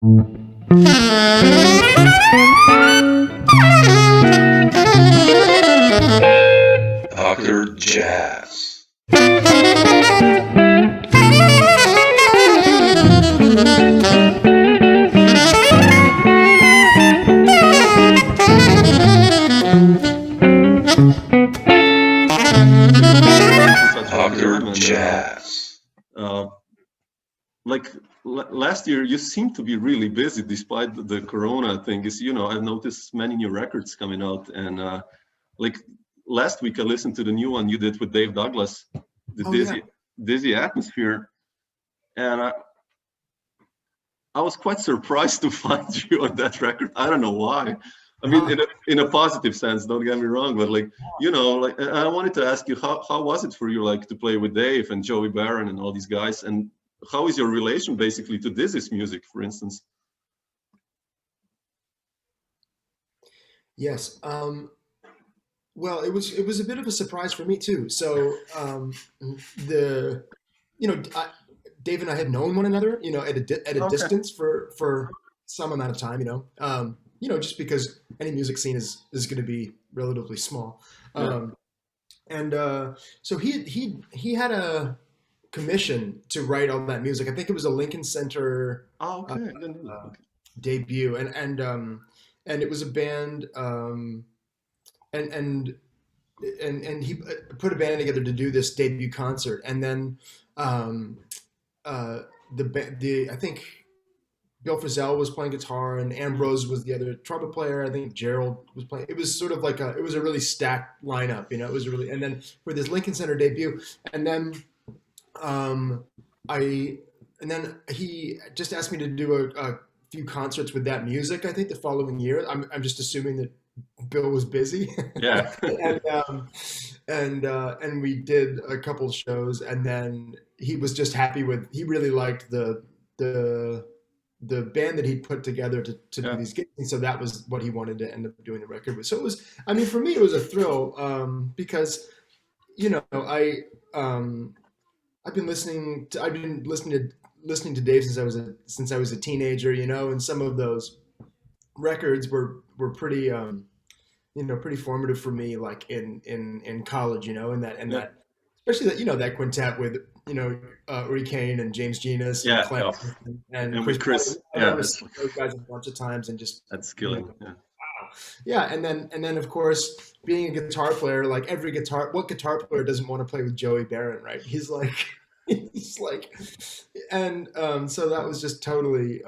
Dr. Jazz. Dr. Jazz. Like last year, you seem to be really busy despite the Corona thing. Is I've noticed many new records coming out, and like last week I listened to the new one you did with Dave Douglas, the Dizzy Atmosphere, and I was quite surprised to find you on that record. I don't know why. I mean, in a positive sense, don't get me wrong, but I wanted to ask you, how was it for you, like, to play with Dave and Joey Barron and all these guys, and how is your relation basically to Dizzy's music, for instance? Yes. Well, it was a bit of a surprise for me too. So Dave and I had known one another, at a distance for some amount of time, just because any music scene is going to be relatively small. So he had a commission to write all that music. I think it was a Lincoln Center debut, and it was a band, and he put a band together to do this debut concert, and then I think Bill Frisell was playing guitar, and Ambrose was the other trumpet player. I think Gerald was playing. It was sort of like it was a really stacked lineup, It was really, and then for this Lincoln Center debut, and then he just asked me to do a few concerts with that music. I think the following year. I'm just assuming that Bill was busy. Yeah. and we did a couple of shows, and then he was just happy with. He really liked the band that he put together to do these gigs, and so that was what he wanted to end up doing the record with. So it was. I mean, for me, it was a thrill because, I've been listening to Dave since I was a teenager, and some of those records were pretty pretty formative for me, like in college, and that especially that quintet with Uri Kane and James Genus and Clayton and with Chris. Those guys a bunch of times, and just that's killing. And then of course, being a guitar player, like what guitar player doesn't want to play with Joey Barron, right? He's like, and so that was just totally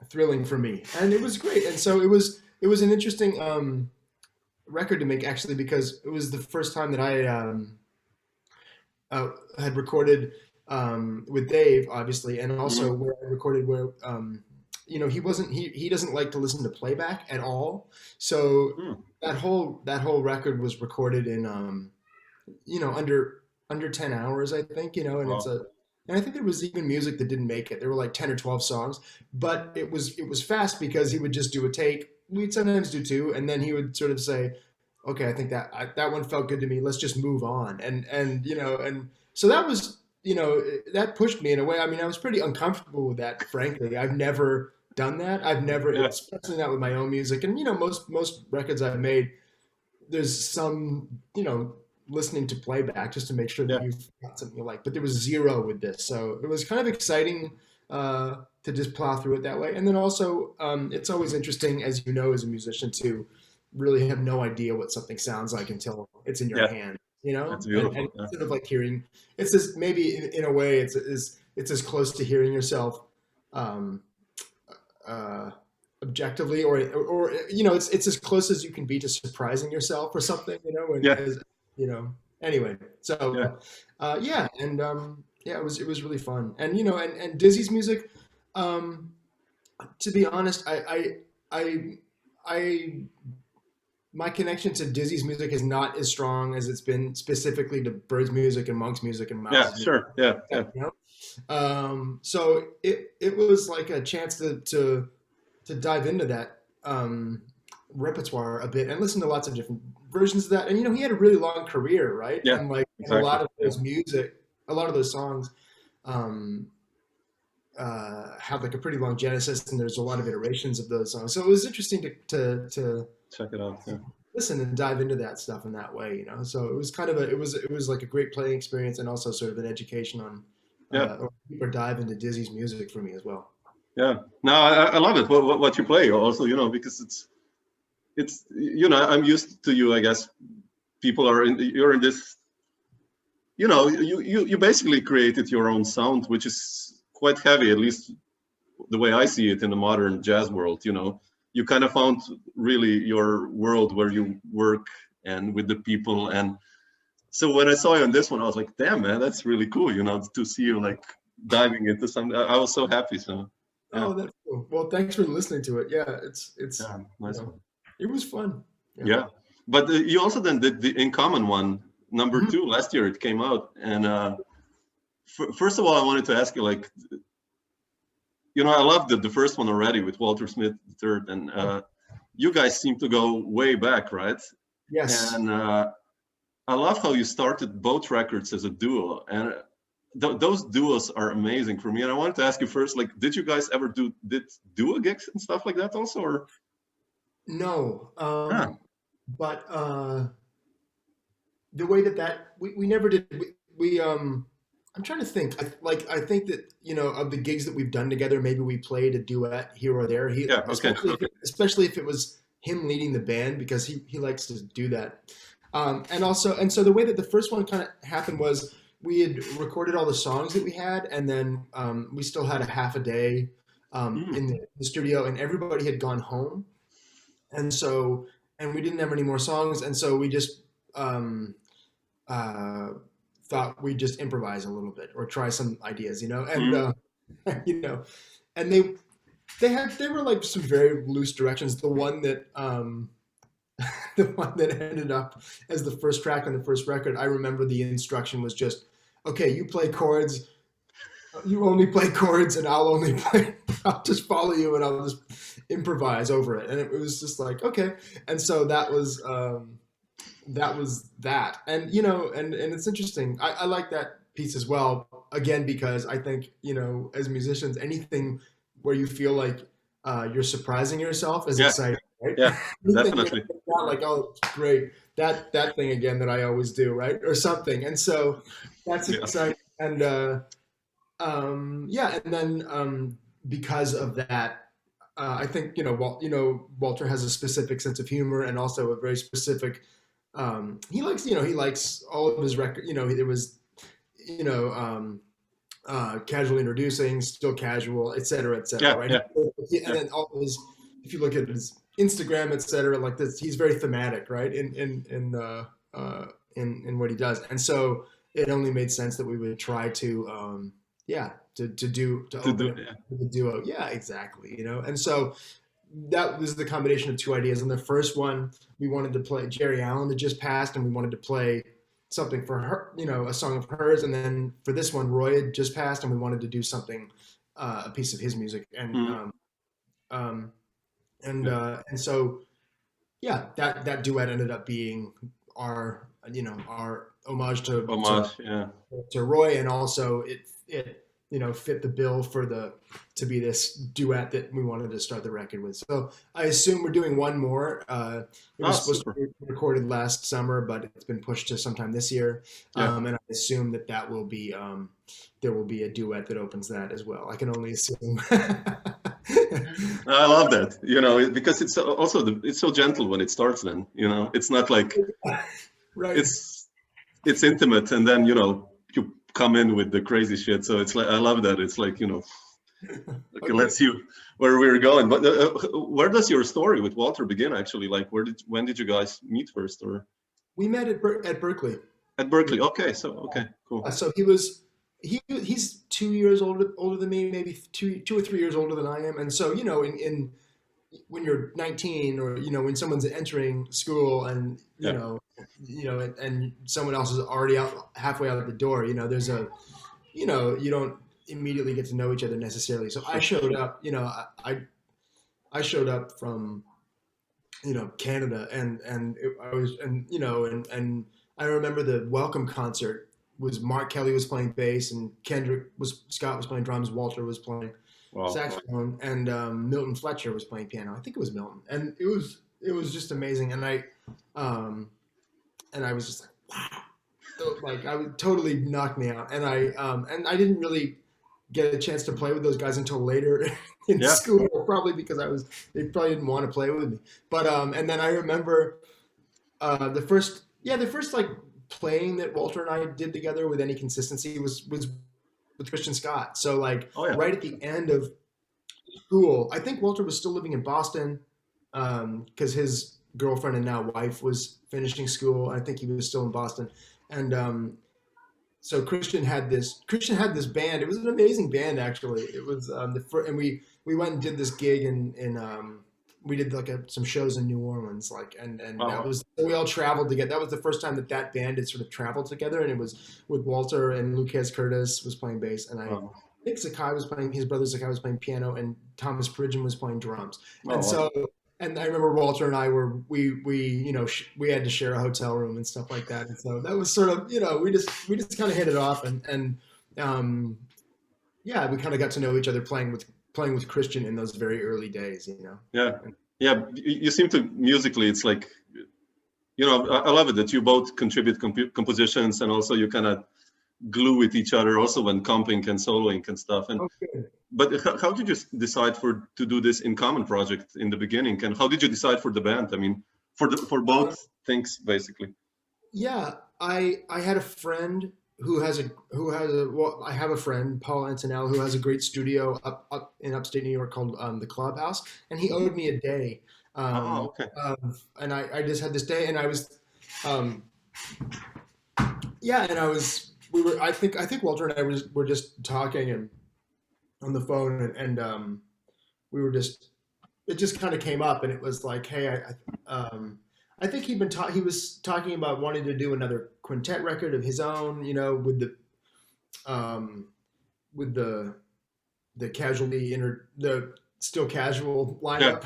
thrilling for me, and it was great. And so it was an interesting record to make, actually, because it was the first time that I had recorded with Dave, obviously, and also where I recorded where he doesn't like to listen to playback at all. So that whole record was recorded in under 10 hours, I think, and and I think there was even music that didn't make it. There were like 10 or 12 songs, but it was fast because he would just do a take. We'd sometimes do two, and then he would sort of say, okay, I think that one felt good to me. Let's just move on. And so that was, that pushed me in a way. I mean, I was pretty uncomfortable with that, frankly. I've never done that. I've never, especially not with my own music. And, most records I've made, there's some, listening to playback just to make sure that you've got something you like. But there was zero with this. So it was kind of exciting to just plow through it that way. And then also, it's always interesting, as as a musician, to really have no idea what something sounds like until it's in your hand. That's beautiful. And sort of like hearing, it's just maybe in a way it's as close to hearing yourself objectively, or it's as close as you can be to surprising yourself or something. Anyway, so it was really fun, and and Dizzy's music. To be honest, my connection to Dizzy's music is not as strong as it's been specifically to Bird's music and Monk's music and Miles' music. So it was like a chance to dive into that repertoire a bit and listen to lots of different versions of that. And he had a really long career, right? And a lot of those songs have like a pretty long genesis, and there's a lot of iterations of those songs. So it was interesting to Check it out. Yeah. listen and dive into that stuff in that way, you know. So it was kind of it was like a great playing experience, and also sort of an education on Yeah. or deeper dive into Dizzy's music for me as well. Yeah. No, I love it. What you play also, you know, because it's you know, I'm used to you, I guess. People are you're in this, you know, you basically created your own sound, which is quite heavy, at least the way I see it in the modern jazz world. You know, you kind of found really your world where you work and with the people. And so when I saw you on this one, I was like, damn, man, that's really cool, you know, to see you like diving into something. I was so happy. So yeah. Oh, that's cool. Well, thanks for listening to it. Yeah, it's Yeah, nice you know, one. it was fun. Yeah, but you also then did the In Common one, number Mhm. 2 last year. It came out, and first of all, I wanted to ask you, like, you know, I loved the first one already with Walter Smith III, and you guys seem to go way back, right? Yes. And I love how you started both records as a duo, and those duos are amazing for me. And I wanted to ask you first, like, did you guys ever did duo gigs and stuff like that also, or? No. Ah, But the way that we never did we I'm trying to think. I think that, you know, of the gigs that we've done together, maybe we played a duet here or there. He yeah, okay. especially if it was him leading the band, because he likes to do that. And so the way that the first one kind of happened was we had recorded all the songs that we had, and then we still had a half a day Mm, in the studio, and everybody had gone home, and so and we didn't have any more songs, and so we just um, uh, thought we'd just improvise a little bit or try some ideas, you know, and mm, you know, and they were like some very loose directions. The one that the one that ended up as the first track on the first record, I remember the instruction was just, okay, you play chords, you only play chords, and I'll just follow you, and I'll just improvise over it. And it was just like, okay. And so that was that. And, you know, and it's interesting. I like that piece as well, again, because I think, you know, as musicians, anything where you feel like you're surprising yourself is yeah, exciting, right? yeah, Anything where definitely. it's not like, oh, great, that thing again that I always do, right? Or something. And so that's Yeah. exciting. And yeah, and then because of that, I think, you know, Walter has a specific sense of humor, and also a very specific. He likes all of his record. You know, there was, you know, casually introducing, still casual, et cetera, Yeah, right? yeah, And yeah. then all of his, if you look at his Instagram, et cetera, like this, he's very thematic, right? In what he does, and so it only made sense that we would try to, yeah, to To open do, it yeah. with a duo. Yeah, exactly. You know, and so that was the combination of two ideas. And the first one, we wanted to play, Jerry Allen had just passed, and we wanted to play something for her, you know, a song of hers. And then for this one, Roy had just passed, and we wanted to do something, a piece of his music. Mm, Um, yeah. and so, yeah, that duet ended up being our homage Homage, yeah. to Roy, and also it you know fit the bill for the to be this duet that we wanted to start the record with. So I assume we're doing one more. It Oh, was supposed to super. be recorded last summer, but it's been pushed to sometime this year. Yeah. And I assume that will be there will be a duet that opens that as well. I can only assume. I love that, you know, because it's also it's so gentle when it starts. Then, you know, it's not like Right. it's intimate, and then, you know, you come in with the crazy shit. So it's like I love that. It's like, you know, okay, Okay. let's see where we're going. But where does your story with Walter begin? Actually, like, when did you guys meet first, or We met at Berkeley. at Berkeley? Okay, so okay, cool. So he's 2 years older than me, maybe 2 or 3 years older than I am. And so, you know, in when you're 19, or you know, when someone's entering school, and Yeah, and someone else is already out halfway out the door, you know, there's a you know, you don't immediately get to know each other necessarily. So I sure. showed up, you know, I showed up from, you know, Canada, and I was, and you know, and I remember the welcome concert was Mark Kelly was playing bass, and Scott was playing drums, Walter was playing saxophone, and Milton Fletcher was playing piano. I think it was Milton, and it was just amazing. And I was just like, wow, so, like I would totally knock me out. And I didn't really get a chance to play with those guys until later in school, probably because they probably didn't want to play with me. But and then I remember the first like playing that Walter and I did together with any consistency was with Christian Scott. So like right at the end of school, I think Walter was still living in Boston because his girlfriend and now wife was finishing school. I think he was still in Boston, and so Christian had this band. It was an amazing band, actually. It was and we went and did this gig in we did like some shows in New Orleans, like, and that was, we all traveled together. That was the first time that band had sort of traveled together, and it was with Walter, and Lucas Curtis was playing bass, and I think Sakai was playing, his brother Sakai was playing piano, and Thomas Pridgeon was playing drums. And I remember Walter and I we had to share a hotel room and stuff like that. And so that was sort of, we just kind of hit it off, and we kind of got to know each other playing with Christian in those very early days, Yeah. You seem to, musically, it's like, I love it that you both contribute compositions, and also you kind of glue with each other also when comping and soloing and stuff. And but how did you decide to do this in common project in the beginning, and how did you decide for the band? I mean, for both things basically. Yeah, I had a friend I have a friend, Paul Antonello, who has a great studio up in upstate New York called the Clubhouse, and he owed me a day. And I just had this day, and I was, I think Walter and I were just talking and on the phone, and we were just, it just kind of came up, and it was like, hey, I think he was talking about wanting to do another quintet record of his own, with the casualty the still casual lineup.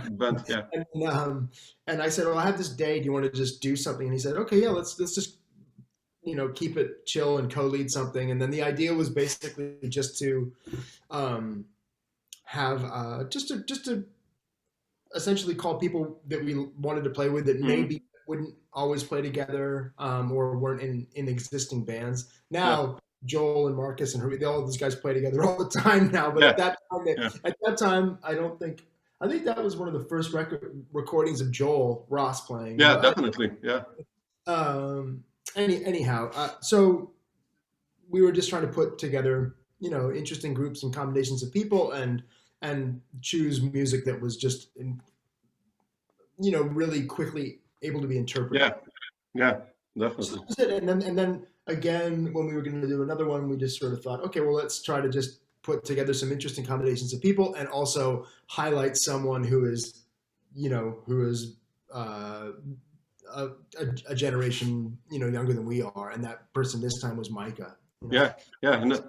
And I said, well, I have this day. Do you want to just do something? And he said, okay, yeah, let's just keep it chill and co-lead something. And then the idea was basically just to have just to essentially call people that we wanted to play with that maybe wouldn't always play together or weren't in existing bands. Now, Joel and Marcus and all those guys play together all the time now. But at that time, I think that was one of the first recordings of Joel Ross playing. Yeah, definitely. Yeah. Anyhow, so we were just trying to put together, interesting groups and combinations of people, and choose music that was just, really quickly able to be interpreted. Yeah, definitely. So and then again, when we were going to do another one, we just sort of thought, okay, well, let's try to just put together some interesting combinations of people, and also highlight someone who is a generation, younger than we are, and that person this time was Micah. Yeah, and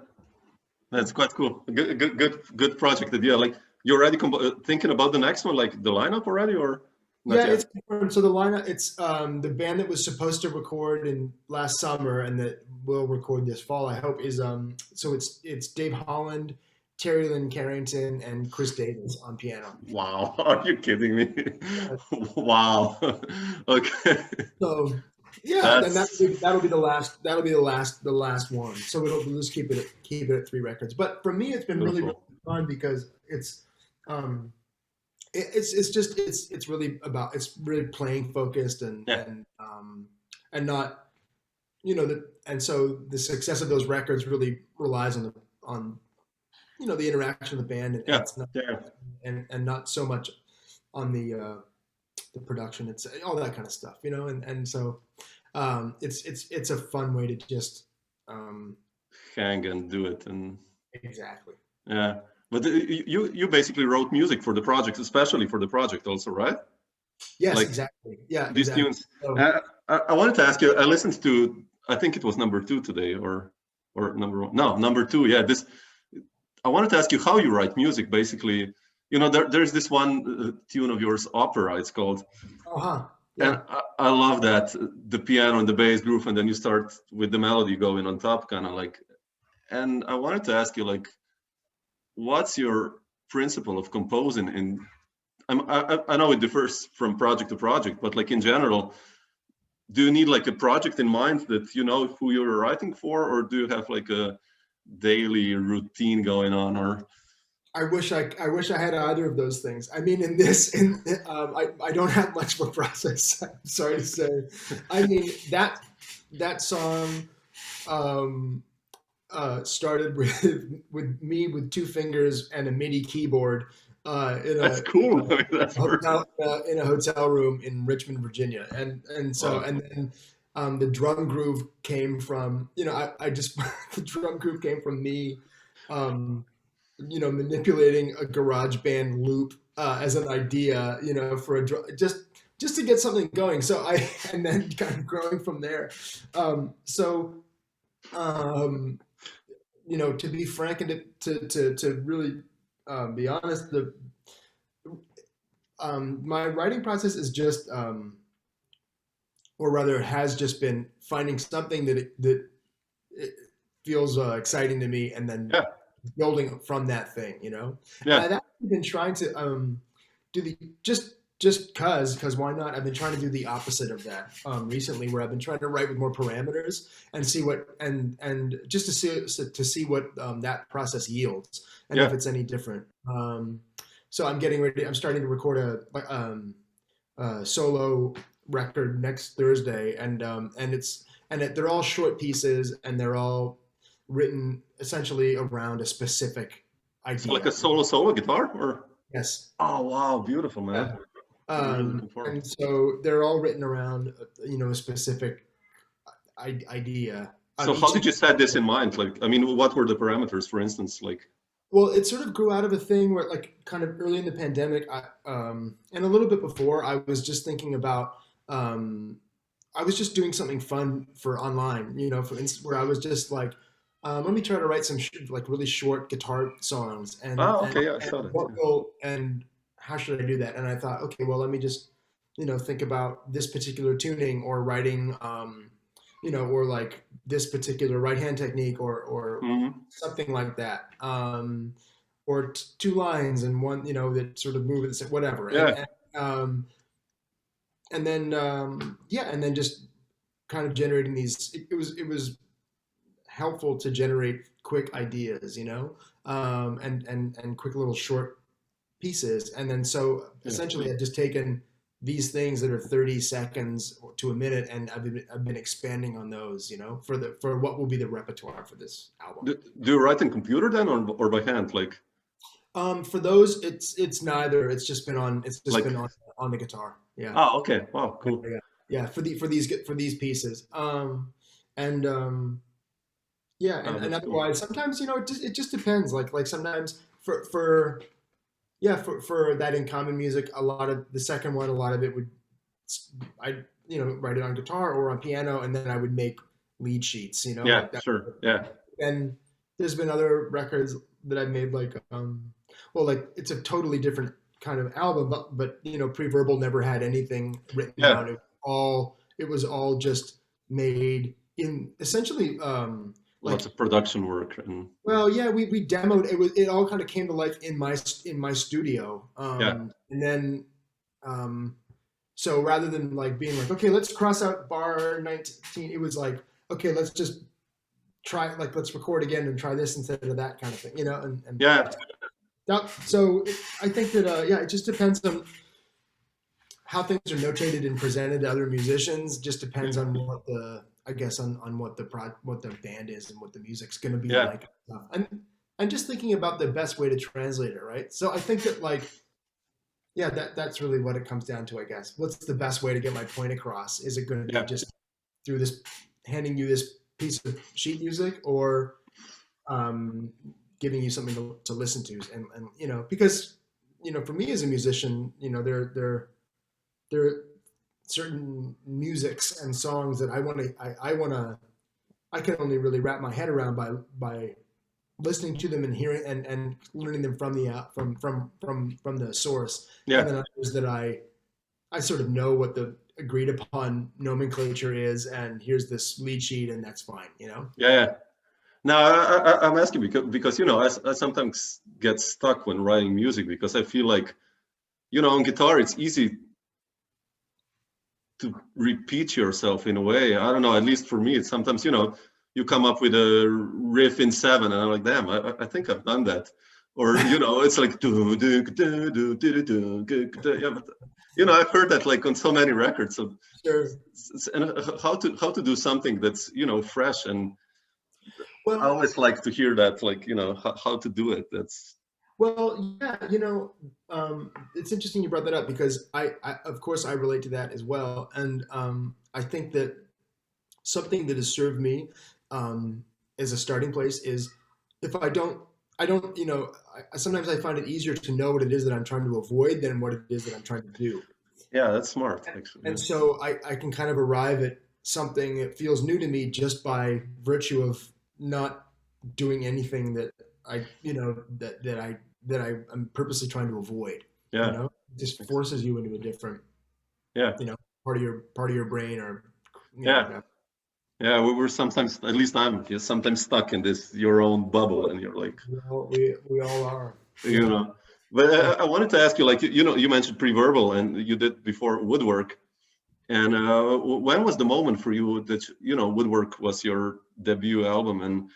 that's quite cool. Good project idea. Like, you're already thinking about the next one, like the lineup already, or? It's confirmed. So the lineup, it's the band that was supposed to record in last summer and that will record this fall, I hope, is so it's Dave Holland, Terry Lynn Carrington, and Chris Davis on piano. Wow, are you kidding me? Wow. Okay. So and that'll be the last one. So we'll just keep it at 3 records. But for me, it's been really fun because it's really playing focused and not, and so the success of those records really relies on the interaction of the band, and it's not, and not so much on the production. It's all that kind of stuff, and so it's a fun way to just hang and do it. And exactly. Yeah. But you basically wrote music for the project, especially for the project also, right? Yes, exactly. Yeah, these tunes. So, I wanted to ask you, I listened to, I think it was number 2 today, or number 1. No, number 2. Yeah, I wanted to ask you how you write music, basically. There's this one tune of yours, Opera, it's called. And I love that, the piano and the bass groove, and then you start with the melody going on top, kind of like. And I wanted to ask you, like, what's your principle of composing? And I know it differs from project to project, but like in general, do you need like a project in mind that you know who you're writing for, or do you have like a daily routine going on? Or I wish I had either of those things. I mean, I don't have much of a process. I'm sorry to say. I mean, that song started with me with two fingers and a MIDI keyboard that's cool. I mean, that's in a hotel room in Richmond, Virginia, and then the drum groove came from I just the drum groove came from me. Manipulating a GarageBand loop as an idea, for a drum, just to get something going. So and then kind of growing from there. To be frank and to really be honest, my writing process is just, or rather has just been finding something that it feels exciting to me, and then building from that thing, And I've actually been trying to do the just because why not? I've been trying to do the opposite of that recently, where I've been trying to write with more parameters and see what and just to see what that process yields, and if it's any different. So I'm getting ready. I'm starting to record a solo record next Thursday, and they're all short pieces, and they're all written essentially around a specific idea. So like a solo guitar, or? Yes. Oh wow, beautiful, man. And so they're all written around a specific idea. So how did you set this in mind? Like, I mean, what were the parameters, for instance? Like, well, it sort of grew out of a thing where, like, kind of early in the pandemic, and a little bit before, I was just thinking about I was just doing something fun for online, for instance, where I was just like, let me try to write some like really short guitar songs, and and how should I do that? And I thought, okay, well, let me just think about this particular tuning, or writing, or like this particular right hand technique, or something like that, or two lines and one that sort of move it, whatever. And then just kind of generating these. It was helpful to generate quick ideas, and quick little short pieces. And then so essentially I've just taken these things that are 30 seconds to a minute, and I've been expanding on those, for what will be the repertoire for this album. Do you write in computer then, or by hand? Like, for those, it's neither. It's just been on the guitar. Yeah. Oh, okay. Wow, cool. Yeah. For these pieces. And otherwise, sometimes it just depends. Like sometimes for that In Common music, a lot of the second one, a lot of it I write it on guitar or on piano, and then I would make lead sheets. Yeah, like that. Sure. Yeah. And there's been other records that I've made, like it's a totally different kind of album, but Preverbal never had anything written down. It was all just made in essentially. Lots of production work. We demoed it. It all kind of came to life in my studio. And then, so rather than like being like, okay, let's cross out bar 19, it was like, okay, let's just try, like, let's record again and try this instead of that kind of thing, So I think that, it just depends on how things are notated and presented to other musicians. Just depends on what on what the band is and what the music's going to be like. And I'm just thinking about the best way to translate it, right? So I think that that's really what it comes down to, I guess. What's the best way to get my point across? Is it going to be just through this, handing you this piece of sheet music, or giving you something to listen to? And because for me as a musician, there are certain musics and songs that I can only really wrap my head around by listening to them and hearing and learning them from the source. And then others that I sort of know what the agreed upon nomenclature is, and here's this lead sheet, and that's fine, you know? Yeah. Now, I'm asking because you know, I sometimes get stuck when writing music because I feel like, you know, on guitar, it's easy to repeat yourself in a way. I don't know, at least for me, it's sometimes, you know, you come up with a riff in 7 and I'm like, damn, I think I've done that. Or, you know, it's like, yeah, but, you know, I've heard that like on so many records. So, Sure. and how to do something that's, you know, fresh. And Well, I always like to hear that, like, you know, how to do it. That's, well, yeah, you know, it's interesting you brought that up because of course, I relate to that as well. And I think that something that has served me as a starting place is if I don't, you know, sometimes I find it easier to know what it is that I'm trying to avoid than what it is that I'm trying to do. yeah, that's smart, actually. And so I can kind of arrive at something that feels new to me just by virtue of not doing anything that I, you know, that I'm purposely trying to avoid. Yeah. You know, it just forces you into a different, Yeah. you know, part of your brain or, you Yeah. know. Yeah, we're sometimes, at least I'm sometimes stuck in this your own bubble, and you're like, We all are. you know. But I wanted to ask you, like, you know, you mentioned Preverbal, and you did before Woodwork. And when was the moment for you that, you know, Woodwork was your debut album, and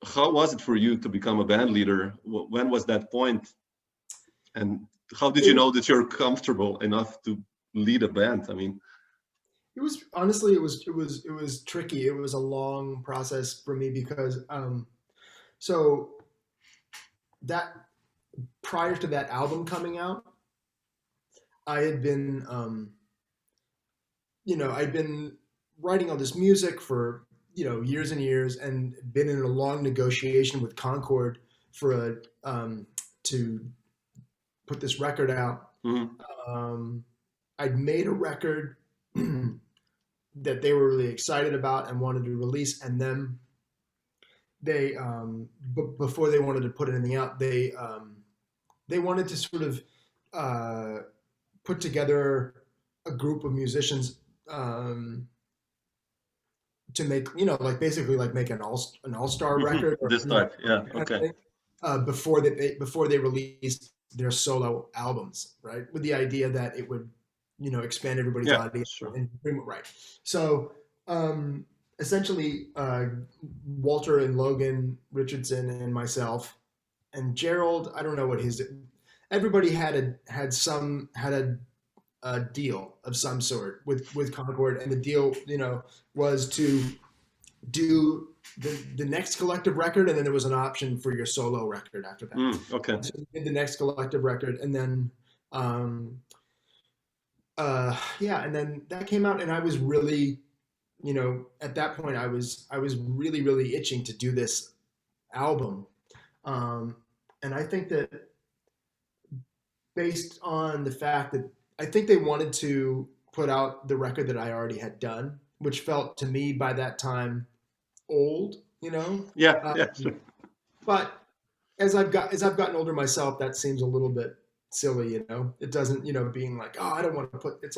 how was it for you to become a band leader? When was that point? And how did you know that you're comfortable enough to lead a band? I mean, It was honestly, it was tricky. It was a long process for me because so that prior to that album coming out, I had been you know, I'd been writing all this music for, you know, years and years, and been in a long negotiation with Concord for to put this record out. I'd made a record that they were really excited about and wanted to release, and then they before they wanted to put anything out, they wanted to sort of put together a group of musicians to make, you know, like basically like make an all-star record or, this type, yeah, okay. Before they released their solo albums, right, with the idea that it would, you know, expand everybody's audience. Sure. And right. So essentially, Walter and Logan Richardson and myself and Gerald, I don't know what everybody had a deal of some sort with Concord, and the deal, you know, was to do the next collective record, and then there was an option for your solo record after that. Okay. So we did the next collective record, and then and then that came out, and I was really, you know, at that point I was really, really itching to do this album. And I think that based on the fact that I think they wanted to put out the record that I already had done, which felt to me by that time old, you know? Sure. But as I've gotten older myself, that seems a little bit silly, you know? It doesn't, you know, being like, oh, I don't want to put, it's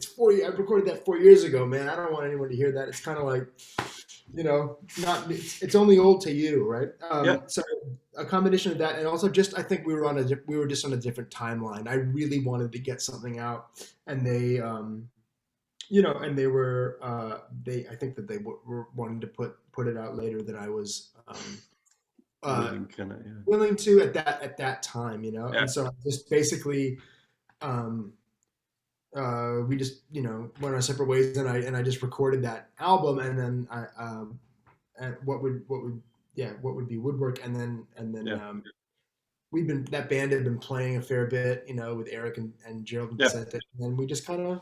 4 years, I recorded that 4 years ago, man. I don't want anyone to hear that. It's kind of like, you know, it's only old to you, right? So a combination of that, and also just, I think we were just on a different timeline. I really wanted to get something out, and they, you know, and they were, I think that they were wanting to put it out later than I was willing to at that time, you know. Yeah. And so I just basically, we just, you know, went our separate ways, and I just recorded that album, and then what would be Woodwork, and then that band had been playing a fair bit, you know, with Eric and Gerald and Vicente, and then we just kind of,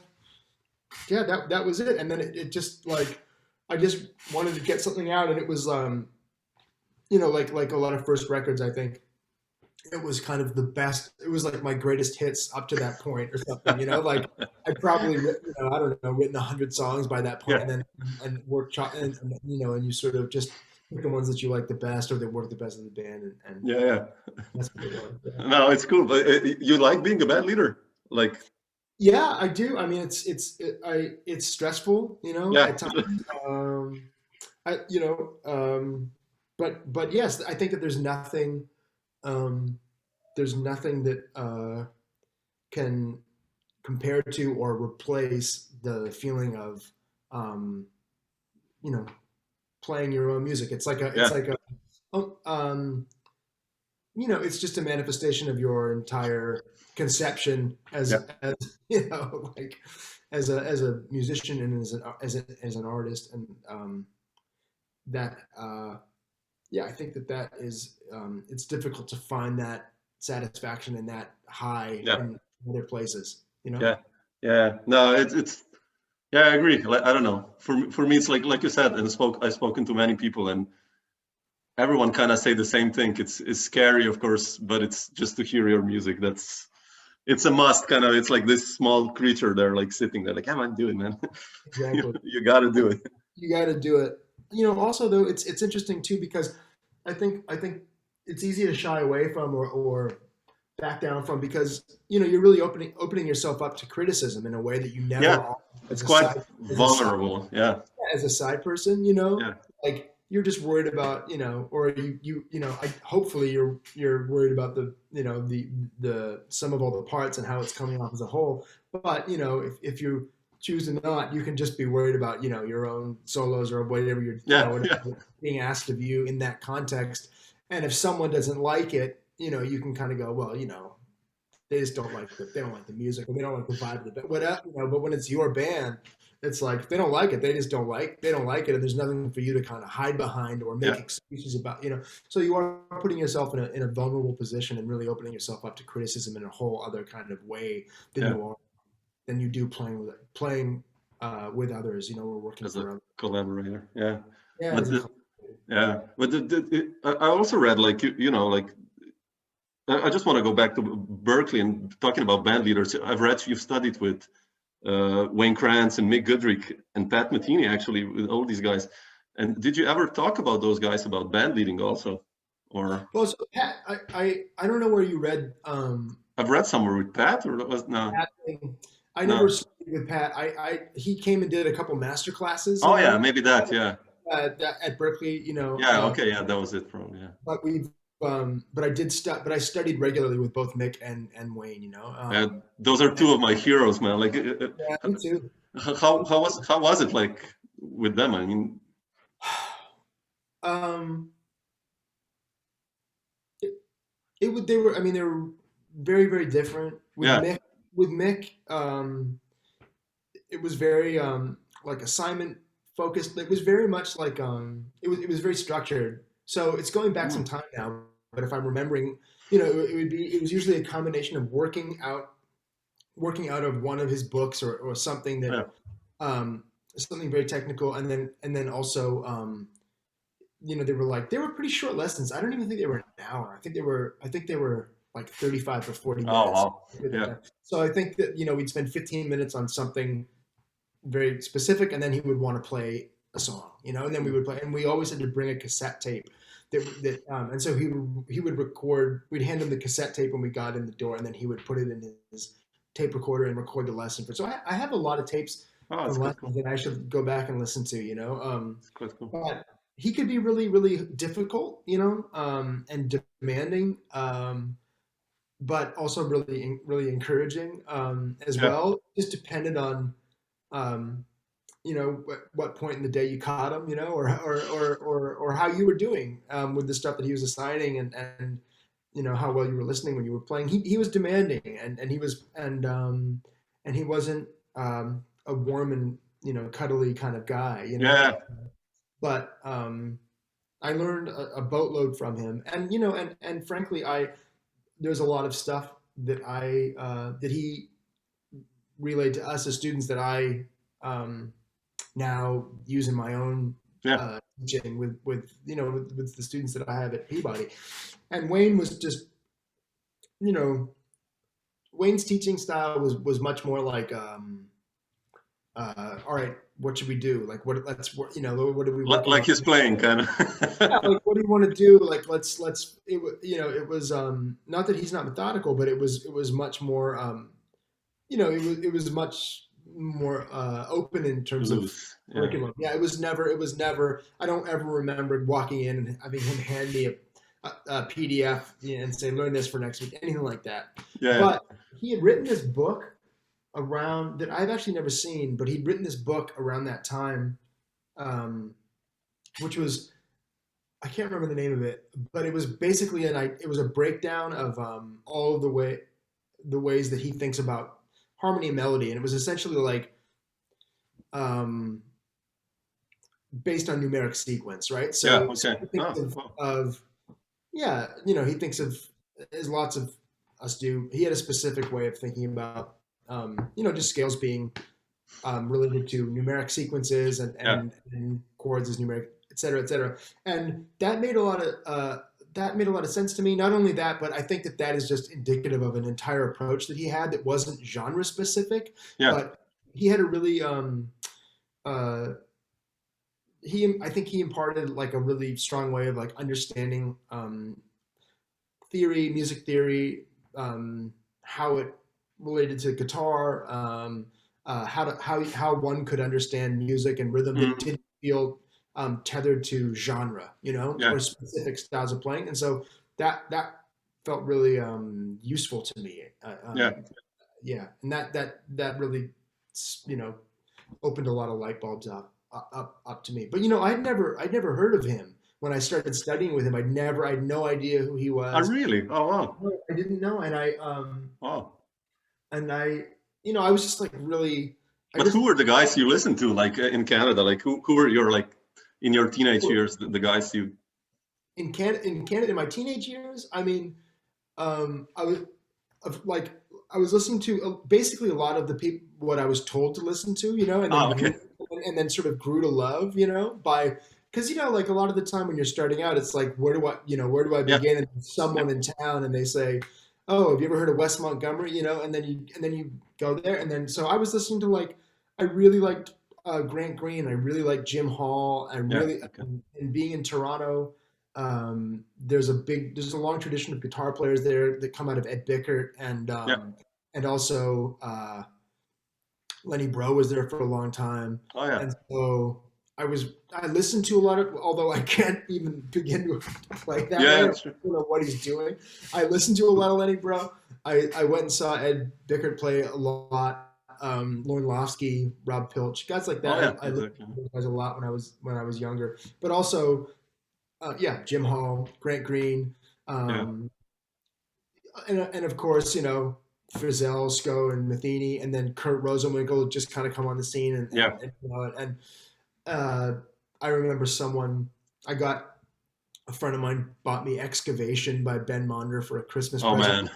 that was it. And then it just, like, I just wanted to get something out, and it was, you know, like a lot of first records, I think it was kind of the best. It was like my greatest hits up to that point or something, you know, like I'd probably written, you know, I don't know, written 100 songs by that point, and worked, and, you know, and you sort of just pick the ones that you like the best, or that work the best in the band. And that's what it was. Yeah. No, it's cool. But you like being a band leader? Like, Yeah, I do. I mean, it's stressful, Yeah. at times. I you know, but yes, I think that um, there's nothing that can compare to or replace the feeling of um, you know playing your own music. It's Yeah. like a oh, it's just a manifestation of your entire conception Yeah. as like as a musician and as an artist, and that yeah, I think that is it's difficult to find that satisfaction and that high Yeah. in other places, Yeah. Yeah. No, it's yeah, I agree. Like, I don't know. For me, it's like you said, and I've spoken to many people, and everyone kind of say the same thing. It's scary, of course, but it's just to hear your music. It's a must. Kind of, it's like this small creature there, like sitting there, like, "How am I doing, man?" Exactly. You got to do it. You got to do it. Also though, it's interesting too because I think it's easy to shy away from or back down from because you're really opening yourself up to criticism in a way that you never Yeah, are it's as a quite side as a side vulnerable. Yeah, as a side person. yeah, Like you're just worried about or hopefully you're worried about the sum of all the parts and how it's coming off as a whole. But if you choose to not, you can just be worried about your own solos or whatever yeah, yeah, whatever being asked of you in that context. And if someone doesn't like it, you can kind of go, well, they just they don't like the music or they don't like the vibe of the band. But when it's your band, it's like if they don't like it, they don't like it, and there's nothing for you to kind of hide behind or make yeah, excuses about. So you are putting yourself in a vulnerable position and really opening yourself up to criticism in a whole other kind of way yeah. than you do playing with others, or working As a for others. collaborator. Yeah, Yeah, but as a yeah, but I also read like like I just want to go back to Berkeley and talking about band leaders. I've read you've studied with Wayne Krantz and Mick Goodrick and Pat Metheny, actually, with all these guys. And did you ever talk about those guys about band leading also? Or well, so Pat, I don't know where you read I've read somewhere with Pat, or that was no, Pat thing. I never no. studied with Pat. He came and did a couple master classes, Oh yeah, maybe that. Yeah, at Berkeley, yeah. Okay, yeah, that was it. Probably. Yeah. but but I studied regularly with both Mick and Wayne, Those are two of my heroes, man. Like, yeah, me too. how was it like with them? I mean, Um, it, they were, I mean, they were very, very different yeah, with Mick, it was very, like assignment focused. It was very much like, it was very structured. So it's going back some mm, time now, but if I'm remembering, it was usually a combination of working out of one of his books or something yeah, something very technical, and then also they were pretty short lessons. I don't even think they were an hour. I think they were like 35 or 40 oh minutes. wow, yeah, So I think that we'd spend 15 minutes on something very specific, and then he would want to play a song, and then we would play, and we always had to bring a cassette tape and so he would record. We'd hand him the cassette tape when we got in the door, and then he would put it in his tape recorder and record the lesson. So I have a lot of tapes oh, from that's quite lessons cool. that I should go back and listen to. It's quite cool. But he could be really, really difficult, and demanding, but also really, really encouraging as Yeah, well. Just depended on, um, what point in the day you caught him, or how you were doing with the stuff that he was assigning, and how well you were listening when you were playing. He was demanding, and he wasn't a warm and cuddly kind of guy, yeah, but I learned a boatload from him, and and frankly, there's a lot of stuff that he relayed to us as students that I now use in my own yeah, teaching with the students that I have at Peabody. And Wayne was just you know Wayne's teaching style was much more like all right, what should we do? Like what are we working like on? he's playing kind Yeah, of. like what do you want to do? Like let's it was not that he's not methodical, but it was much more it was much more open in terms of Loose. Yeah. curriculum. Yeah, it was never. I don't ever remember walking in and having him hand me a PDF, and say, learn this for next week, anything like that. Yeah. But he had written this book around that I've actually never seen, but he'd written this book around that time, which was, I can't remember the name of it, but it was basically it was a breakdown of all of the ways that he thinks about harmony and melody, and it was essentially like based on numeric sequence, right? So, Yeah. so Okay. he thinks of yeah, he thinks of, as lots of us do. He had a specific way of thinking about just scales being related to numeric sequences and chords as numeric, et cetera, et cetera. And that made a lot of sense to me. Not only that, but I think that is just indicative of an entire approach that he had that wasn't genre specific, but he had a really I think he imparted like a really strong way of like understanding music theory, how it related to guitar, how one could understand music and rhythm that didn't feel tethered to genre, or specific styles of playing. And so that felt really useful to me. And that really, opened a lot of light bulbs up to me. But I'd never heard of him when I started studying with him. I had no idea who he was. Oh, really? Oh, wow. I didn't know, and I was just like really. Who were the guys you listened to, like in Canada? Like who were your, like, in your teenage years, the guys you? In Canada, in my teenage years, I mean, I was listening to basically a lot of the people what I was told to listen to, and then sort of grew to love, because like a lot of the time when you're starting out, it's like where do I begin? And someone in town, and they say, "Oh, have you ever heard of Wes Montgomery?" And then you go there, and then so I was listening to I really liked Grant Green, I really liked Jim Hall, and being in Toronto. There's a long tradition of guitar players there that come out of Ed Bickert and also Lenny Breau was there for a long time. Oh yeah. And so I listened to a lot of, although I can't even begin to play that. Yeah, I don't know what he's doing. I listened to a lot of Lenny Breau. I went and saw Ed Bickert play a lot. Lorne Lofsky, Rob Pilch, guys like that. I listened to those guys a lot when I was younger. But also Jim Hall, Grant Green, and of course, Frizzell, Sco, and Matheny, and then Kurt Rosenwinkel just kind of come on the scene, and I remember a friend of mine bought me Excavation by Ben Monder for a Christmas present. Oh man!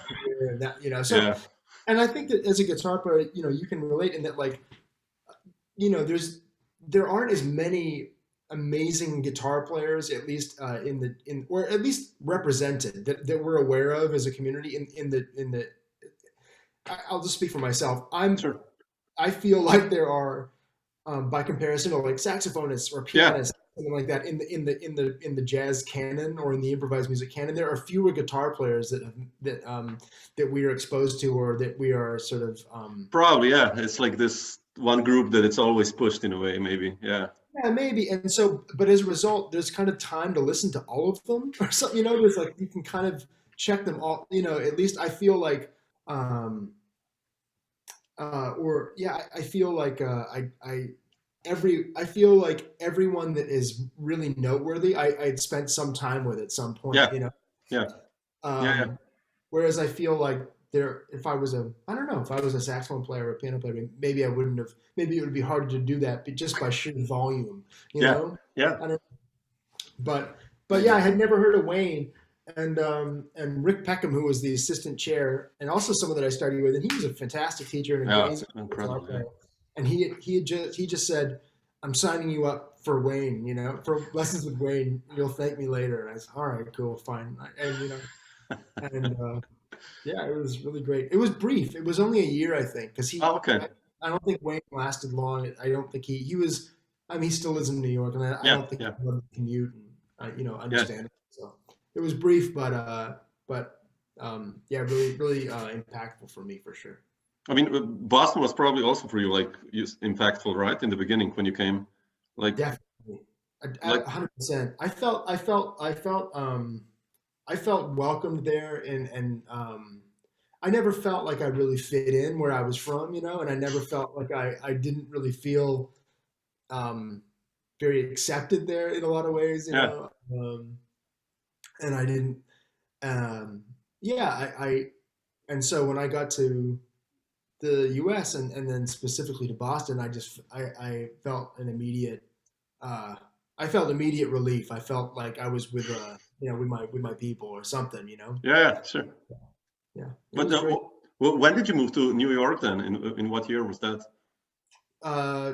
And and I think that as a guitar player, you can relate in that, there aren't as many amazing guitar players, at least or at least represented that we're aware of as a community in the. I'll just speak for myself. I feel like there are, by comparison to like saxophonists or pianists, something like that in the jazz canon or in the improvised music canon, there are fewer guitar players that we are exposed to, or that we are sort of probably it's like this one group that it's always pushed in a way, maybe. Yeah, maybe. And so, but as a result, there's kind of time to listen to all of them, or something. There's like you can kind of check them all. At least I feel like. I feel like I feel like everyone that is really noteworthy, I'd spent some time with at some point. Whereas I feel like if I was a saxophone player or a piano player, maybe I wouldn't have. Maybe it would be harder to do that, but just by sheer volume, know. But I had never heard of Wayne. And Rick Peckham, who was the assistant chair, and also someone that I studied with, and he was a fantastic teacher and amazing guitar player. And he just said, "I'm signing you up for Wayne, for lessons with Wayne. You'll thank me later." And I said, "All right, cool, fine." It was really great. It was brief. It was only a year, I think, because I don't think Wayne lasted long. I don't think he was. I mean, he still lives in New York, and I don't think he wanted to commute and understand it. So. It was brief, but really, really impactful for me, for sure. I mean, Boston was probably also for you like impactful, right? In the beginning when you came, like Definitely, like 100%. I felt welcomed there, and I never felt like I really fit in where I was from, and I never felt like I didn't really feel um, very accepted there in a lot of ways, yeah, and I didn't, yeah, and so when I got to the U.S. and then specifically to Boston, I felt an immediate, uh, I felt immediate relief. I felt like I was with with my people or something, yeah, sure. Yeah, it But was great. when did you move to New York then? In what year was that? Uh,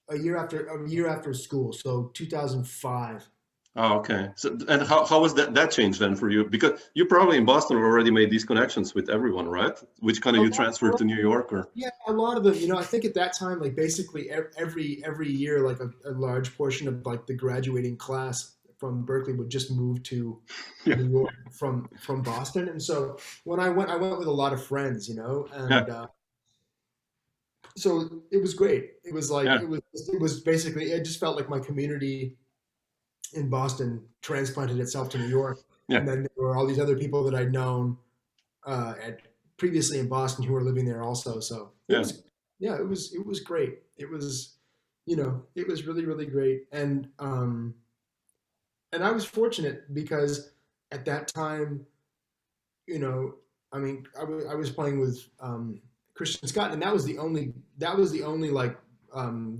a year after school, so 2005. Oh, okay. So, and how was that change then for you? Because you probably in Boston already made these connections with everyone, right? Which kind of A you lot, transferred to New York, or yeah, a lot of them. I think at that time, like basically every year, like a large portion of like the graduating class from Berkeley would just move to yeah, New York from Boston. And so when I went with a lot of friends, yeah, and so it was great. It was like yeah, it was basically, it just felt like my community in Boston transplanted itself to New York, yeah, and then there were all these other people that I'd known at previously in Boston who were living there also. So it yeah, was, yeah, it was great. It was really really great, and I was fortunate because at that time, you know, I mean, I was playing with Christian Scott, and that was the only like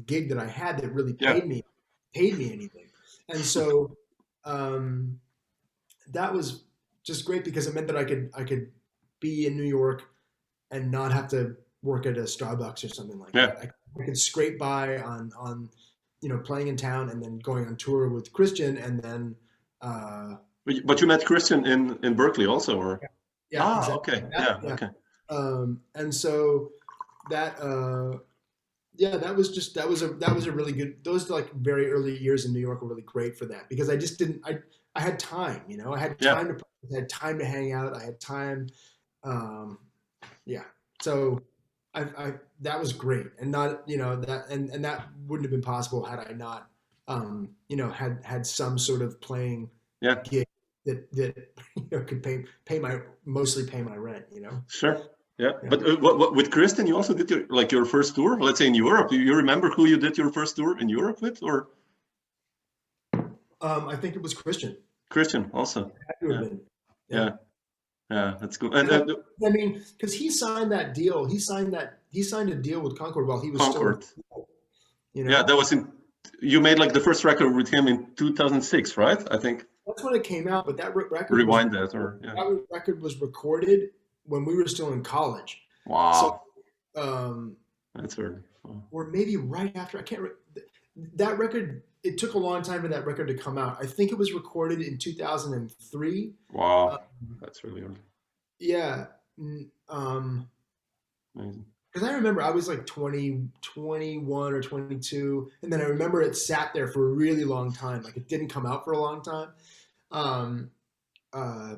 gig that I had that really yeah, paid me anything, and so um, that was just great because it meant that I could be in New York and not have to work at a Starbucks or something like yeah. that. I could scrape by on playing in town and then going on tour with Christian, and then uh, But you met Christian in Berkeley also, or yeah, ah, exactly okay, that, yeah, yeah. okay, And so that yeah, that was a really good, those like very early years in New York were really great for that because I just didn't I had time, I had yeah, time to practice, I had time to hang out, I had time, um yeah. So I that was great, and not that, and that wouldn't have been possible had I not had some sort of playing yeah, gig that could mostly pay my rent, sure, yeah. yeah. But with Christian, you also did your first tour, let's say in Europe. You remember who you did your first tour in Europe with, or I think it was Christian. Christian also? Had to have Yeah, been. Yeah. yeah, yeah. That's cool. And 'Cause I mean, because he signed that deal. He signed a deal with Concord while he was still in Concord. school, Yeah, that was in. You made like the first record with him in 2006, right? I think. That's when it came out, but that record was Rewind that, or yeah. recorded when we were still in college. So, Wow, um, that's early. Wow. or maybe right after. I can't. That record. It took a long time for that record to come out. I think it was recorded in 2003. Wow, that's really early. Yeah. Amazing. Because I remember I was like 20, 21 or 22, and then I remember it sat there for a really long time. Like it didn't come out for a long time. Um, uh,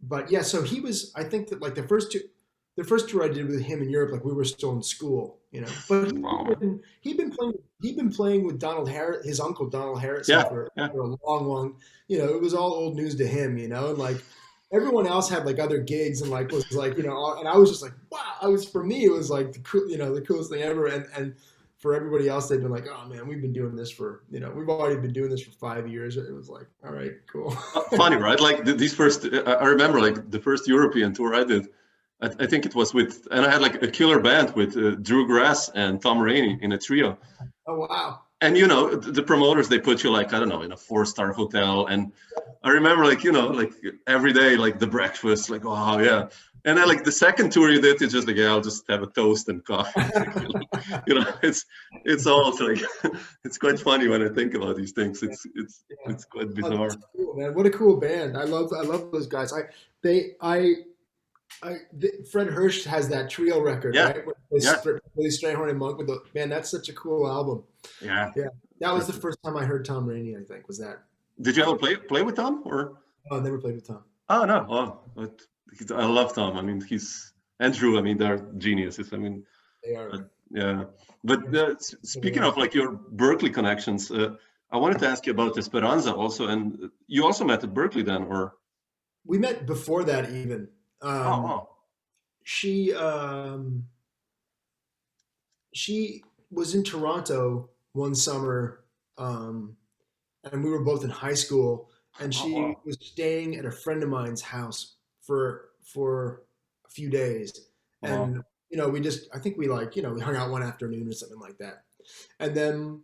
but yeah, so he was. I think that like the first tour I did with him in Europe, like we were still in school, But Wow. he'd been playing with Donald Harris, his uncle Donald Harrison, Yeah, for yeah, for a long, long. It was all old news to him, and like everyone else had like other gigs and like was like and I was just like wow. For me it was like the coolest thing ever, and for everybody else they've been like, oh man, we've been doing this for we've already been doing this for 5 years. It was like, all right, cool. funny, right? Like these first, I remember like the first European tour I did. I think it was with, and I had like a killer band with Drew Grass and Tom Rainey in a trio. Oh wow. And the promoters, they put you like, I don't know, in a 4-star hotel. And I remember like like every day, like the breakfast, like, oh yeah. And then like the second tour you did, it's just like, yeah, I'll just have a toast and coffee. It's all like it's quite funny when I think about these things. It's quite Oh, that's bizarre. cool, man. What a cool band. I love those guys. Fred Hirsch has that trio record, Yeah, right? Where yeah, Billy Strayhorn and Monk with the man. That's such a cool album. yeah. Yeah, that was the first time I heard Tom Rainey. I think was that. Did you ever play with Tom or? Oh, I never played with Tom. Oh no, oh, but I love Tom. I mean, he's and Drew. I mean, they're geniuses. I mean, They are. yeah. But speaking of like your Berkeley connections, I wanted to ask you about Esperanza also, and you also met at Berkeley then, or? We met before that even. Oh, She she was in Toronto one summer, and we were both in high school. And oh, she wow. was staying at a friend of mine's house for a few days. Wow. And we just I think we we hung out one afternoon or something like that. And then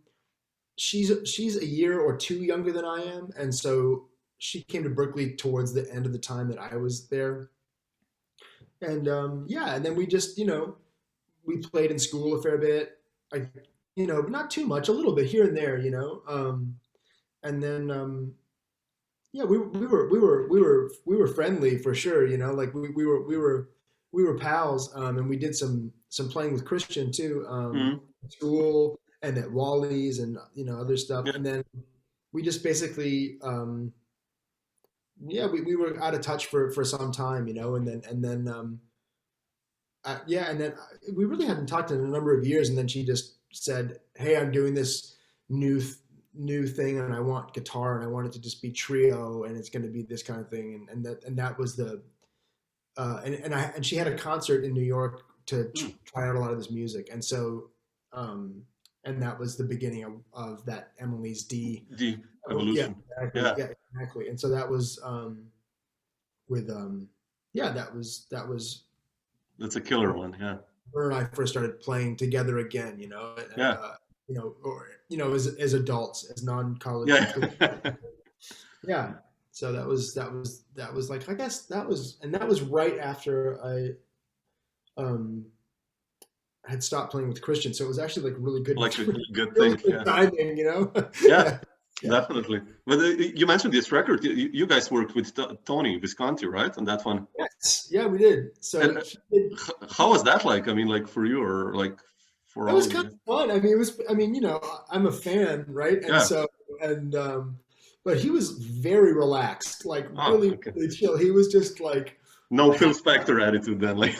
she's a year or two younger than I am, and so she came to Berkeley towards the end of the time that I was there. And yeah, and then we just we played in school a fair bit. I but not too much, a little bit here and there. And then yeah, we were friendly for sure. Like we were pals, and we did some playing with Christian too, Mm, at school and at Wally's and other stuff. yeah. And then we just basically yeah, we were out of touch for some time, yeah, and then we really hadn't talked in a number of years, and then she just said, "Hey, I'm doing this new thing, and I want guitar, and I want it to just be trio, and it's going to be this kind of thing," and that was the and she had a concert in New York to Mm, try out a lot of this music, and so and that was the beginning of that Emily's D. the Oh, yeah, evolution. exactly. Yeah, Yeah, exactly. And so that was with yeah, that was that's a killer one. Yeah, her and I first started playing together again, and yeah, or as adults, as non-college yeah. students. Yeah. So that was like, I guess that was right after I um had stopped playing with Christian. So it was actually like really good Like a good really thing. good Yeah, timing, yeah, Yeah. Yeah. definitely. But you mentioned this record. You guys worked with Tony Visconti, right? On that one. Yes. Yeah, we did. And So he did. how was that like? I mean, like for you or like for It all was of kind of you? fun. I mean, it was. I mean, I'm a fan, right? And Yeah. so, and but he was very relaxed, like Oh, really, okay. really chill. He was just No like, Phil Spector attitude then, like,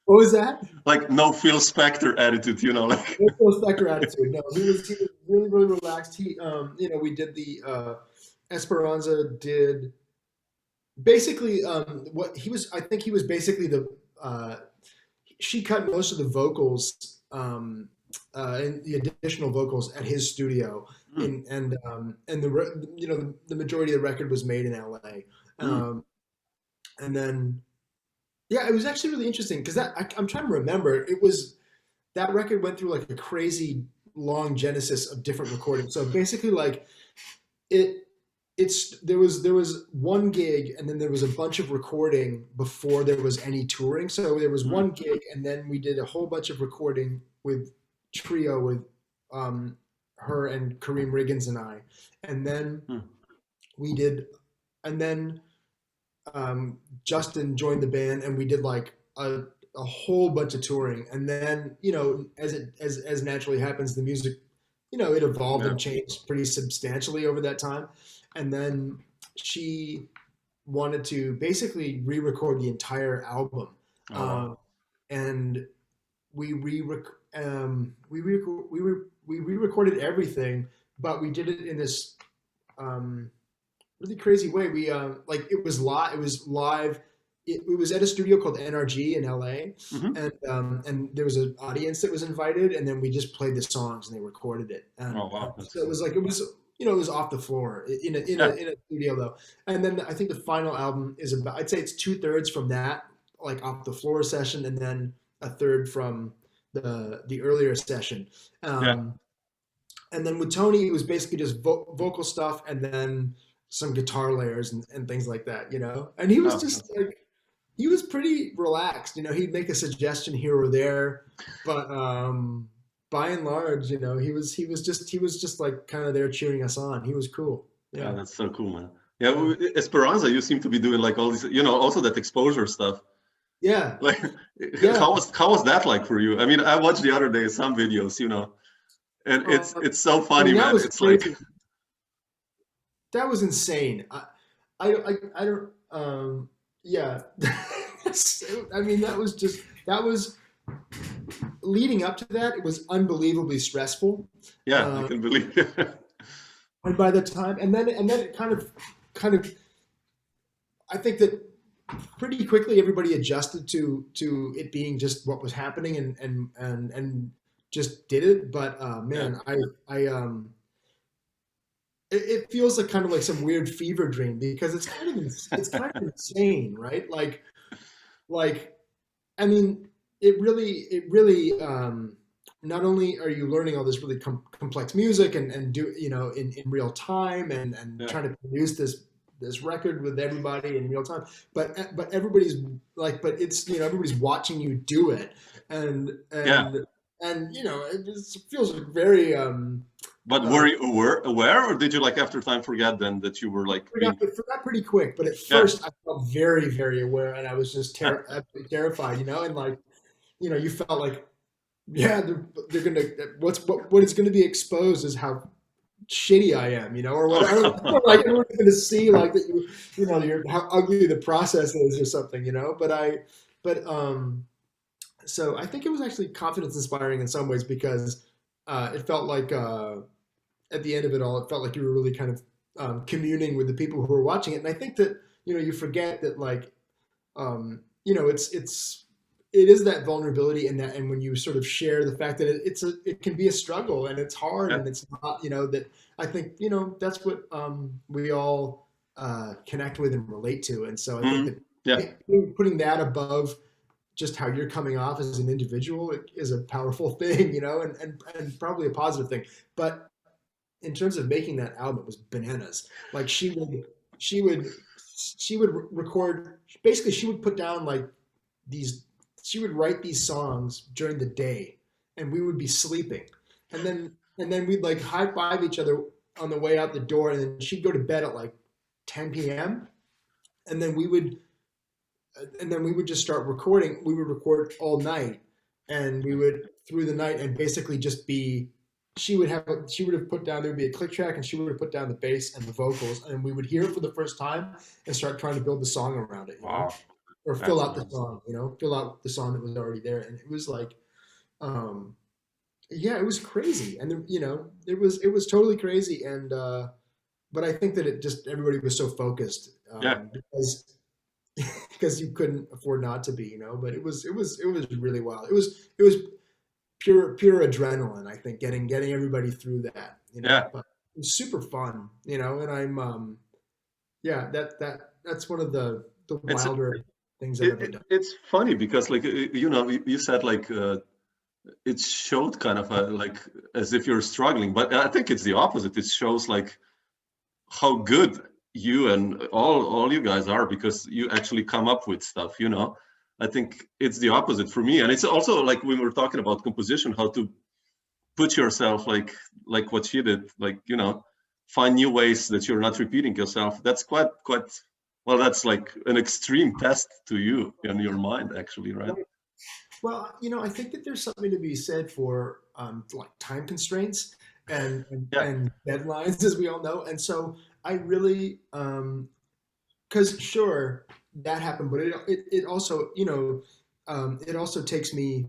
what was that? like no Phil Spector attitude, like. No Phil Spector attitude. No, he was really, really relaxed. He, we did the Esperanza did basically what he was. I think he was basically the. She cut most of the vocals and the additional vocals at his studio, Mm, and the majority of the record was made in LA, mm, and then yeah, it was actually really interesting because I'm trying to remember. It was that record went through like a crazy long genesis of different recordings. So basically, like it there was one gig and then there was a bunch of recording before there was any touring. So there was mm, one gig and then we did a whole bunch of recording with trio with um, her and Kareem Riggins and I, and then mm. we did, and then Justin joined the band and we did like a whole bunch of touring. And then as naturally happens, the music it evolved Yeah. and changed pretty substantially over that time. And then she wanted to basically re-record the entire album, Oh wow. and we re we re we re-recorded everything, but we did it in this um, really crazy way. We like it was live. It was live. It was at a studio called NRG in LA, Hmm. and there was an audience that was invited, and then we just played the songs and they recorded it. Oh And wow. That's so it cool. was like it was off the floor Yeah. in a studio though. And then I think the final album is about, I'd say it's two-thirds from that, like off the floor session, and then a third from the earlier session. Yeah. Um, and then with Tony, it was basically just vocal stuff and then some guitar layers and things like that, And he was Oh, just like, he was pretty relaxed, He'd make a suggestion here or there, but by and large, he was just like kind of there cheering us on. He was cool. yeah. Yeah, That's so cool, man. Yeah. yeah, Esperanza, you seem to be doing like all these, also that exposure stuff. yeah, Like, yeah. how was that like for you? I mean, I watched the other day some videos, and it's so I funny, mean, that man. was It's like, crazy. That was insane. I don't. Yeah. I mean, that was leading up to that. It was unbelievably stressful. Yeah, I can believe it. And by the time, and then it kind of, I think that pretty quickly everybody adjusted to it being just what was happening and just did it. But man, it feels like kind of like some weird fever dream because it's kind of insane, right? Like I mean, it really not only are you learning all this really complex music and do in real time and Yeah, trying to produce this record with everybody in real time, but everybody's like, but it's everybody's watching you do it, and yeah. and and it just feels like very But uh, were you aware, or did you like after time forget then that you were like being? it forgot pretty quick, but at Yeah. first I felt very, very aware, and I was just absolutely terrified, and like, you felt like, yeah, they're gonna what is gonna be exposed is how shitty I am, or whatever. Like everyone's gonna see like that how ugly the process is or something, but so I think it was actually confidence inspiring in some ways because it felt like at the end of it all, it felt like you were really kind of communing with the people who were watching it. And I think that you forget that like it is that vulnerability and that, and when you sort of share the fact that it can be a struggle and it's hard Yeah. and it's not that I think that's what we all connect with and relate to. And so I think Mhm. that Yeah. putting that above just how you're coming off as an individual is a powerful thing, and probably a positive thing. But in terms of making that album, it was bananas. Like she would she would record. Basically, she would put down like these. She would write these songs during the day, and we would be sleeping, and then we'd like high five each other on the way out the door, and then she'd go to bed at like 10 p.m. and then we would just start recording. We would record all night, and we would through the night, and basically just be. She would have put down, there would be a click track, and she would have put down the bass and the vocals, and we would hear it for the first time and start trying to build the song around it, Wow. or That's fill out the amazing. song, fill out the song that was already there, and it was like, um, yeah, it was crazy, and it was totally crazy, and but I think that it just everybody was so focused Yeah. because you couldn't afford not to be, But it was really wild. It was pure adrenaline. I think getting everybody through that, Yeah. But it was super fun, And I'm yeah, that's one of the It's wilder things I've ever done. it's funny because like you said like it showed kind of like as if you're struggling, but I think it's the opposite. It shows like how good you and all you guys are because you actually come up with stuff. I think it's the opposite for me, and it's also like when we're talking about composition, how to put yourself like what she did, like find new ways that you're not repeating yourself. That's quite well. That's like an extreme test to you in your mind, actually, right? Well, I think that there's something to be said for like time constraints Yeah, and deadlines, as we all know. And so I really, because sure that happened, but it also it also takes me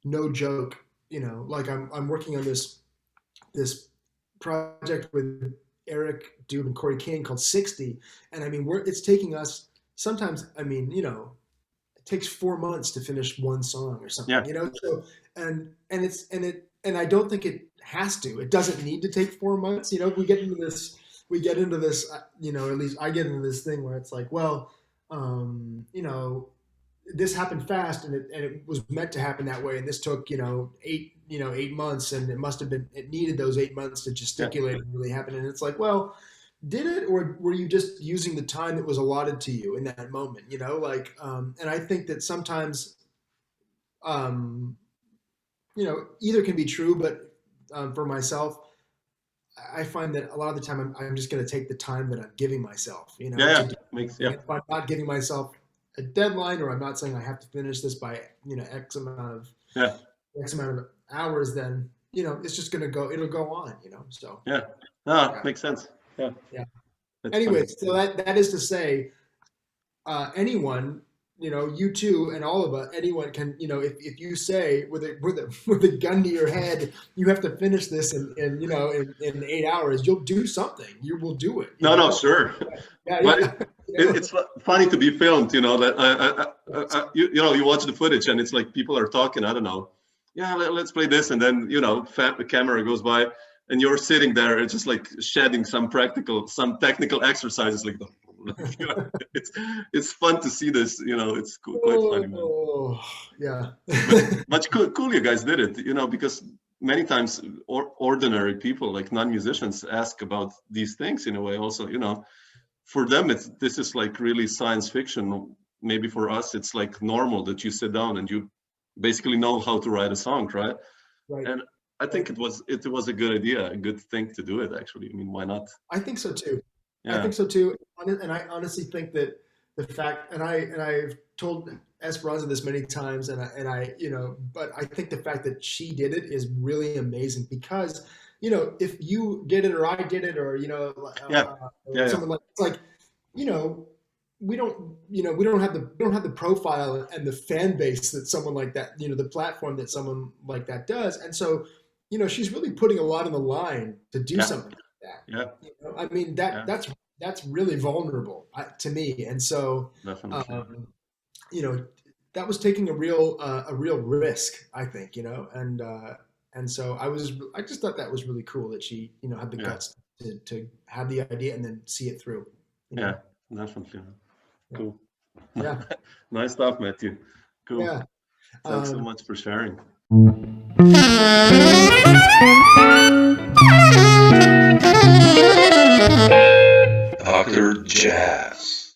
no joke, like I'm working on this project with Eric Doob and Corey King called 60, and I mean it's taking us sometimes. I mean it takes 4 months to finish one song or something, yeah, So and I don't think it has to. It doesn't need to take 4 months. We get into this. At least I get into this thing where it's like, well, this happened fast, and it was meant to happen that way, and this took 8 months, and it needed those 8 months to yeah, gesticulate and really happen. And it's like, well, did it, or were you just using the time that was allotted to you in that moment? And I think that sometimes, um, either can be true, but for myself, I find that a lot of the time I'm just going to take the time that I'm giving myself, yeah, to yeah. do Makes something. yeah, If I'm not giving myself a deadline, or I'm not saying I have to finish this by yeah, X amount of hours, then it's just going to go. It'll go on, So yeah. Ah, yeah, makes sense. Yeah, yeah. that's funny. Anyway, so that is to say, anyone, you too, and all of us, anyone can, if you say with a gun to your head, you have to finish this in 8 hours, you'll do something. You will do it. No, sure. Yeah, But yeah. it's funny to be filmed, that you watch the footage and it's like people are talking, I don't know, yeah, let's play this, and then the camera goes by and you're sitting there, it's just like shedding some technical exercises, like it's fun to see this, it's quite funny, man. Oh, yeah. But cool you guys did it, because many times ordinary people, like non-musicians, ask about these things in a way also, for them this is like really science fiction. Maybe for us it's like normal that you sit down and you basically know how to write a song, right? And I think it was a good idea, a good thing to do it, actually. I mean, why not? I think so too. Yeah. I think so too, and I honestly think that the fact, and I've told Esperanza this many times, and I but I think the fact that she did it is really amazing, because if you did it or I did it, or someone like, it's like, we don't have the profile and the fan base that someone like that, the platform that someone like that does, and so she's really putting a lot on the line to do something like that. Yeah. I mean, that's really vulnerable to me, and so that was taking a real risk, I think, and so I just thought that was really cool that she had the guts to have the idea and then see it through. Yeah, definitely. Cool. Yeah. Nice stuff, Matthew. Cool. Yeah. Thanks so much for sharing. Dr. Jazz.